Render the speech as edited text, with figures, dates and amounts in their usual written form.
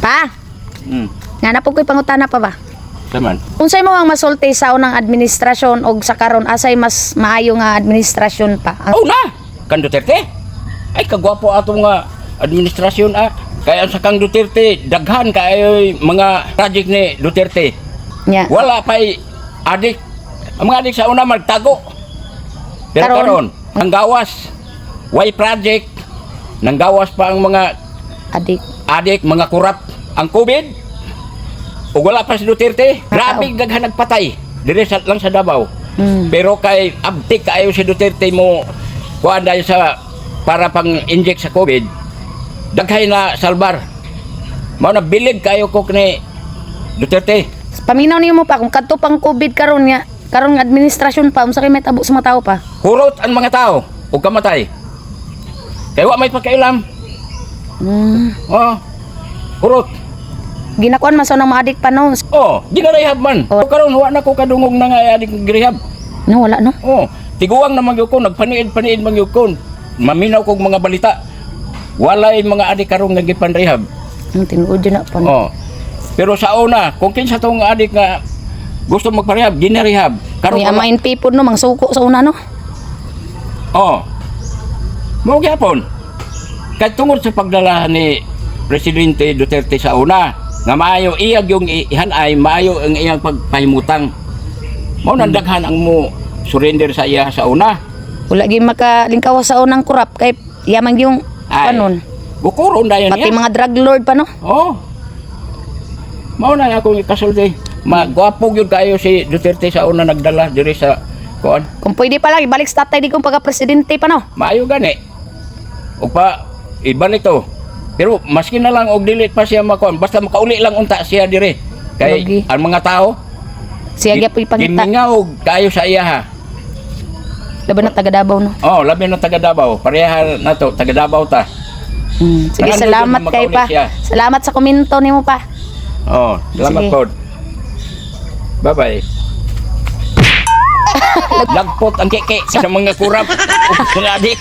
Pa, nga na po ko'y pangutana pa ba? Saman. Unsay mo ang masulti sa unang administrasyon o sa karon asay mas maayo nga administrasyon pa? Oh na! Kan Duterte? Ay, kagwapo ato nga administrasyon Kaya sa kang Duterte, daghan kayo mga project ni Duterte. Nya. Wala pa'y adik. Ang mga adik sa una magtago. Pero Karon? karon, ang gawas. Why project? Nang gawas pa ang mga adik, mga kurap. Ang COVID, o wala pa si Duterte, grabe daghan nagpatay. Dire lang sa Davao. Pero kay abtik kayo si Duterte mo kuan dahil sa para pang inject sa COVID, daghay na salbar. Mao na bilig kayo ko ni Duterte. Paminaw niyo mo pa kung kadto pang COVID karon nga administrasyon pa unsa kay may tabo sa mga tao pa? Hurot ang mga tao o kamatay. Kaya wa may pakailam. Oh. Hurot. Ginakuan man sa nang maadik pa no. Oh, ginarehab man. Oh. Karon wa na ko kadungog na nga adik grehab. No, wala no. Oh, tiguang na magyud ko, nagpaniid magyud ko. Maminaw kog mga balita. Walay mga adik karon nga gipanrehab. Tinuod na pa. Oh. Pero sa una, kung kinsa tong adik nga gusto magparehab, ginarehab. Karon ang mga people no mangsuko sa una no. Oh. Mao gyapon. Kay tungod sa pagdala ni Presidente Duterte sa una, nga maayo iyag yung ihanay, maayo ang iyang pagpahimutang. Mao nang daghan ang mo surrender sa iya sa una. Wala gyud makalingkaw sa unang kurap kay yaman yung kanon. Bukuron dayon Pati niya. mga drug lord pa no. Oh. Mao na akong ikasulti. Magwapo gyud kayo si Duterte sa una nagdala diri sa kuan. Kung pwede pa lang ibalik sa tatay di kong pagka-presidente pa no. Maayo gani. O pa ibalik to. Pero maski na lang og dili pa siya makuan, basta makauli lang unta siya dire. Kay Lagi. ang mga tao Siya gyapon pangita. gimingaw kayo sa iya ha. Laban na taga Davao no. Oh, labi na taga Davao. Pareha na to, taga Davao ta. Sige, Nandun salamat na kay makaulit pa. siya. Salamat sa komento nimo pa. Oh, salamat Sige. po. Bye-bye. Lagpot ang keke sa mga kurap. Ug adik.